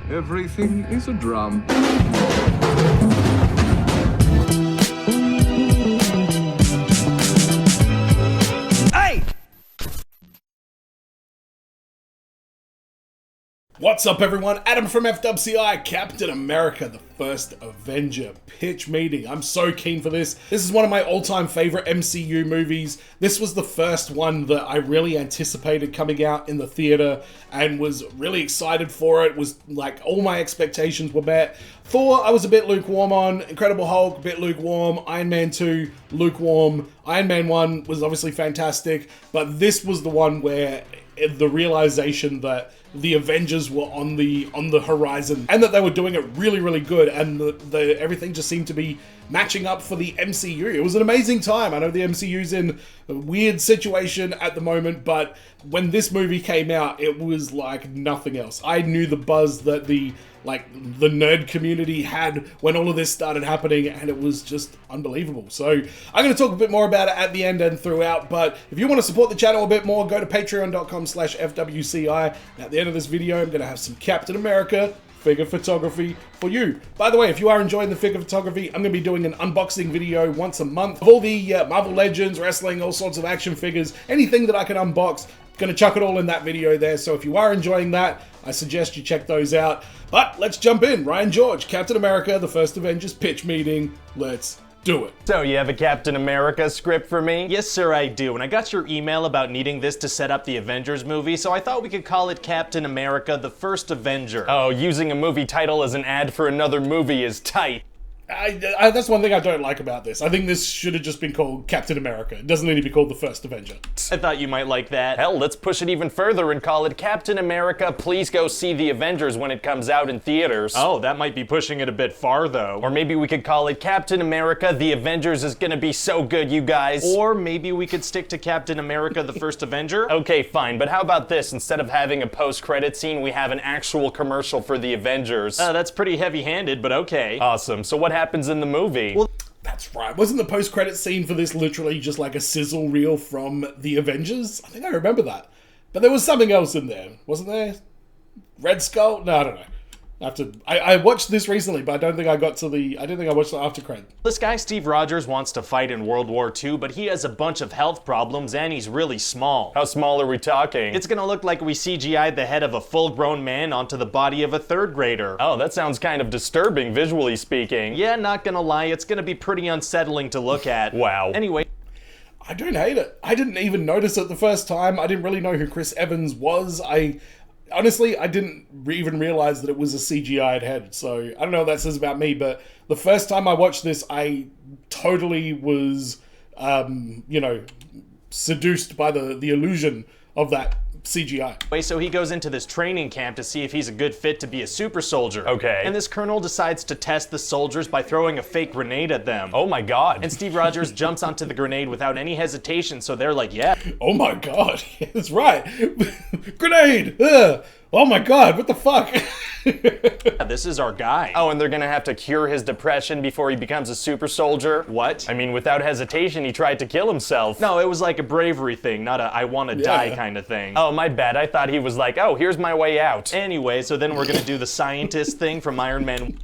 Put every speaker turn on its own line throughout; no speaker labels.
Everything is a drum.
Hey! What's up, everyone? Adam from FWCI, Captain America, the First Avenger pitch meeting. I'm so keen for this. This is one of my all-time favorite MCU movies. This was the first one that I really anticipated coming out in the theater and was really excited for it. Was like, all my expectations were met. Thor, I was a bit lukewarm on. Incredible Hulk, a bit lukewarm. Iron Man 2, lukewarm. Iron Man 1 was obviously fantastic, but this was the one where the realization that the Avengers were on the horizon and that they were doing it really, really good, and the everything just seemed to be matching up for the MCU. It was an amazing time. I know the MCU's in a weird situation at the moment, but when this movie came out, it was like nothing else. I knew the buzz that the nerd community had when all of this started happening, and it was just unbelievable. So I'm going to talk a bit more about it at the end and throughout, but if you want to support the channel a bit more, go to patreon.com/FWCI. At the end of this video, I'm going to have some Captain America figure photography for you. By the way, if you are enjoying the figure photography, I'm going to be doing an unboxing video once a month of all the Marvel Legends, wrestling, all sorts of action figures, anything that I can unbox. Gonna chuck it all in that video there, so if you are enjoying that, I suggest you check those out. But let's jump in. Ryan George, Captain America, the First Avengers pitch meeting. Let's do it.
So, you have a Captain America script for me? Yes, sir, I do. And I got your email about needing this to set up the Avengers movie, so I thought we could call it Captain America, the First Avenger. Oh, using a movie title as an ad for another movie is tight.
That's one thing I don't like about this. I think this should have just been called Captain America. It doesn't need to be called the First Avenger.
I thought you might like that. Hell, let's push it even further and call it Captain America, Please Go See the Avengers when it comes out in theaters. Oh, that might be pushing it a bit far, though. Or maybe we could call it Captain America, The Avengers is gonna be so good, you guys. Or maybe we could stick to Captain America, the First Avenger? Okay, fine, but how about this? Instead of having a post-credit scene, we have an actual commercial for the Avengers. That's pretty heavy-handed, but okay. Awesome, so what happens in the movie? Well,
that's right. Wasn't the post-credit scene for this literally just like a sizzle reel from the Avengers? I think I remember that. But there was something else in there, wasn't there? Red Skull? No, I don't know. I watched this recently, but I don't think I watched the after credit.
This guy, Steve Rogers, wants to fight in World War II, but he has a bunch of health problems and he's really small. How small are we talking? It's gonna look like we CGI'd the head of a full-grown man onto the body of a third grader. Oh, that sounds kind of disturbing, visually speaking. Yeah, not gonna lie, it's gonna be pretty unsettling to look at. Wow. Anyway,
I don't hate it. I didn't even notice it the first time. I didn't really know who Chris Evans was. Honestly, I didn't even realize that it was a CGI'd head, so I don't know what that says about me, but the first time I watched this, I totally was, seduced by the illusion of that CGI.
So he goes into this training camp to see if he's a good fit to be a super soldier. Okay. And this colonel decides to test the soldiers by throwing a fake grenade at them. Oh my god. And Steve Rogers jumps onto the grenade without any hesitation, so they're like, yeah.
Oh my god, that's right. Grenade! Ugh. Oh my god, what the fuck?
This is our guy. Oh, and they're gonna have to cure his depression before he becomes a super soldier? What? I mean, without hesitation, he tried to kill himself. No, it was like a bravery thing, not a I wanna die kind of thing. Oh, my bad. I thought he was like, oh, here's my way out. Anyway, so then we're gonna do the scientist thing from Iron Man.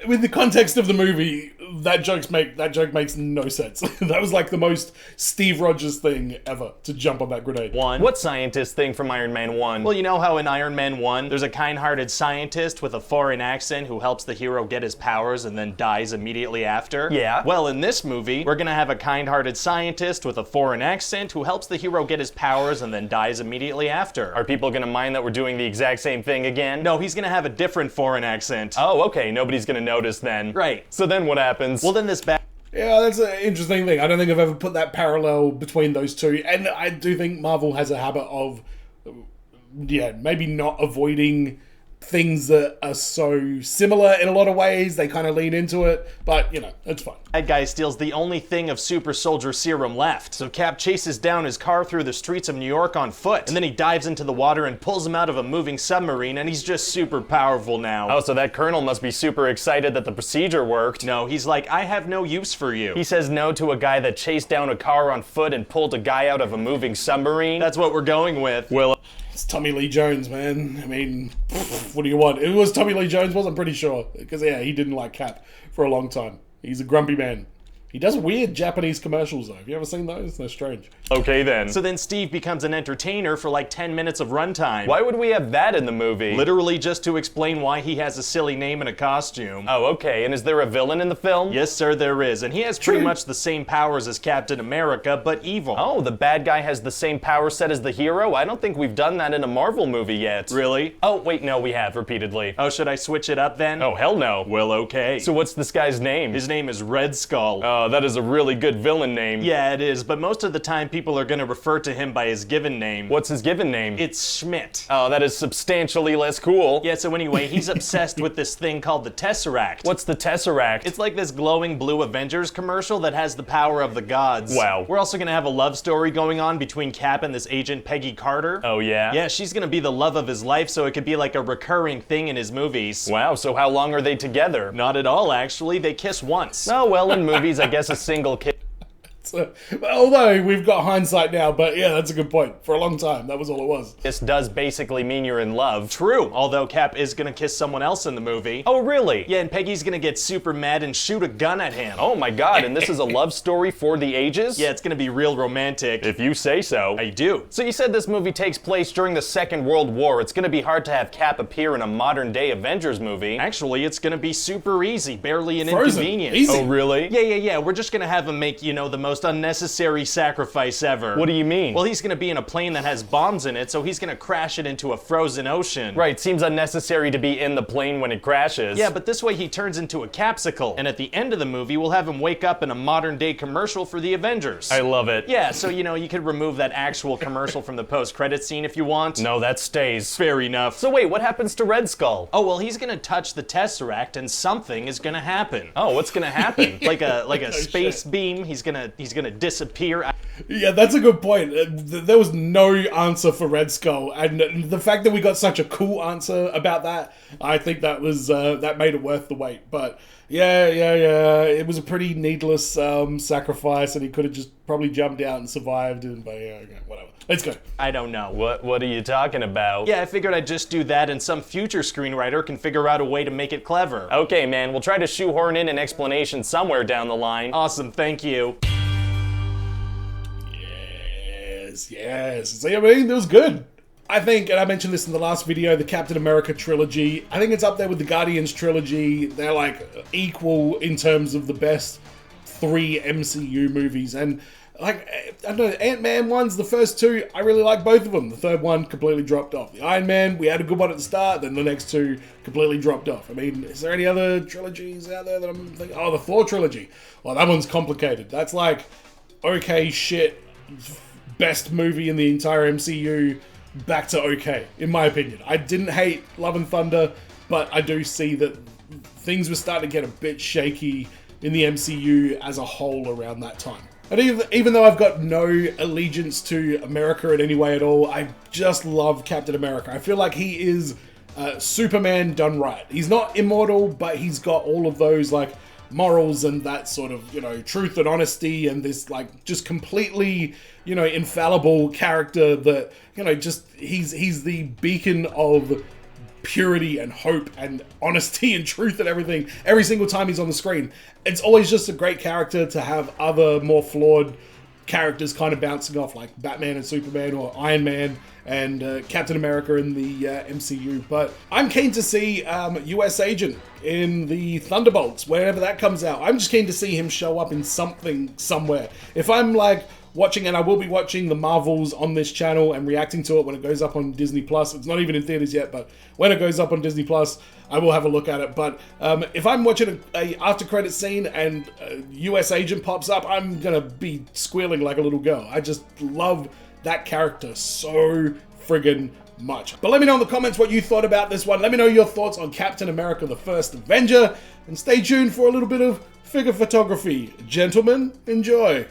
With the context of the movie, that joke makes no sense. That was like the most Steve Rogers thing ever, to jump on that grenade.
What scientist thing from Iron Man 1? Well, you know how in Iron Man 1, there's a kind-hearted scientist with a foreign accent who helps the hero get his powers and then dies immediately after? Yeah. Well, in this movie, we're gonna have a kind-hearted scientist with a foreign accent who helps the hero get his powers and then dies immediately after. Are people gonna mind that we're doing the exact same thing again? No, he's gonna have a different foreign accent. Oh, okay, nobody's gonna notice then. Right. So then what happens? Well, then this
Yeah, that's an interesting thing. I don't think I've ever put that parallel between those two. And I do think Marvel has a habit of, maybe not avoiding things that are so similar in a lot of ways. They kind of lean into it, but, it's fine.
That guy steals the only thing of super soldier serum left. So Cap chases down his car through the streets of New York on foot, and then he dives into the water and pulls him out of a moving submarine, and he's just super powerful now. Oh, so that colonel must be super excited that the procedure worked. No, he's like, I have no use for you. He says no to a guy that chased down a car on foot and pulled a guy out of a moving submarine. That's what we're going with. Well,
It's Tommy Lee Jones, man. I mean, what do you want? It was Tommy Lee Jones, I'm pretty sure. Because, yeah, he didn't like Cap for a long time. He's a grumpy man. He does weird Japanese commercials, though. Have you ever seen those? They're strange.
Okay, then. So then Steve becomes an entertainer for like 10 minutes of runtime. Why would we have that in the movie? Literally just to explain why he has a silly name and a costume. Oh, okay. And is there a villain in the film? Yes, sir, there is. And he has pretty much the same powers as Captain America, but evil. Oh, the bad guy has the same power set as the hero? I don't think we've done that in a Marvel movie yet. Really? Oh, wait, no, we have, repeatedly. Oh, should I switch it up then? Oh, hell no. Well, okay. So what's this guy's name? His name is Red Skull. Oh, that is a really good villain name. Yeah, it is, but most of the time people are gonna refer to him by his given name. What's his given name? It's Schmidt. Oh, that is substantially less cool. Yeah, so anyway, he's obsessed with this thing called the Tesseract. What's the Tesseract? It's like this glowing blue Avengers commercial that has the power of the gods. Wow. We're also gonna have a love story going on between Cap and this agent Peggy Carter. Oh yeah? Yeah, she's gonna be the love of his life, so it could be like a recurring thing in his movies. Wow, so how long are they together? Not at all, actually. They kiss once. Oh, well, in movies, I guess a single kiss.
Although we've got hindsight now, but yeah, that's a good point. For a long time, that was all it was.
This does basically mean you're in love. True, although Cap is gonna kiss someone else in the movie. Oh, really? Yeah, and Peggy's gonna get super mad and shoot a gun at him. Oh my god, and this is a love story for the ages? Yeah, it's gonna be real romantic. If you say so. I do. So you said this movie takes place during the Second World War. It's gonna be hard to have Cap appear in a modern-day Avengers movie. Actually, it's gonna be super easy, barely an inconvenience.
Easy.
Oh, really? Yeah. We're just gonna have him make, you know, the most unnecessary sacrifice ever. What do you mean? Well, he's gonna be in a plane that has bombs in it, so he's gonna crash it into a frozen ocean. Right, seems unnecessary to be in the plane when it crashes. Yeah, but this way he turns into a capsicle, and at the end of the movie, we'll have him wake up in a modern-day commercial for the Avengers. I love it. Yeah, so, you know, you could remove that actual commercial from the post-credit scene if you want. No, that stays. Fair enough. So wait, what happens to Red Skull? Oh, well, he's gonna touch the Tesseract, and something is gonna happen. Oh, what's gonna happen? like a space beam. He's gonna disappear.
Yeah, that's a good point. There was no answer for Red Skull, and the fact that we got such a cool answer about that, I think that was that made it worth the wait. But yeah, it was a pretty needless sacrifice, and he could have just probably jumped out and survived. But yeah, okay, whatever. Let's go.
I don't know. What are you talking about? Yeah, I figured I'd just do that, and some future screenwriter can figure out a way to make it clever. Okay, man, we'll try to shoehorn in an explanation somewhere down the line. Awesome, thank you.
Yes. See, I mean, it was good. I think, and I mentioned this in the last video, the Captain America trilogy, I think it's up there with the Guardians trilogy. They're like equal in terms of the best 3 MCU movies. And like, I don't know, Ant-Man ones, the first 2, I really like both of them. The third one completely dropped off. The Iron Man, we had a good one at the start, then the next 2 completely dropped off. I mean, is there any other trilogies out there that I'm thinking? Oh, the Thor trilogy. Well, that one's complicated. That's like, okay, shit, best movie in the entire MCU, back to okay, in my opinion. I didn't hate Love and Thunder, but I do see that things were starting to get a bit shaky in the MCU as a whole around that time. And even though I've got no allegiance to America in any way at all, I just love Captain America. I feel like he is Superman done right. He's not immortal, but he's got all of those like morals and that sort of, you know, truth and honesty, and this like just completely, you know, infallible character that, you know, just he's the beacon of purity and hope and honesty and truth and everything every single time he's on the screen. It's always just a great character to have other more flawed characters kind of bouncing off, like Batman and Superman or Iron Man and Captain America in the MCU. But I'm keen to see US Agent in the Thunderbolts, whenever that comes out. I'm just keen to see him show up in something somewhere. If I'm like watching, and I will be watching the Marvels on this channel and reacting to it when it goes up on Disney Plus. It's not even in theaters yet, but when it goes up on Disney Plus, I will have a look at it. But if I'm watching a after credit scene and a US Agent pops up, I'm gonna be squealing like a little girl. I just love that character so friggin' much. But let me know in the comments what you thought about this one. Let me know your thoughts on Captain America, the First Avenger, and stay tuned for a little bit of figure photography. Gentlemen, enjoy.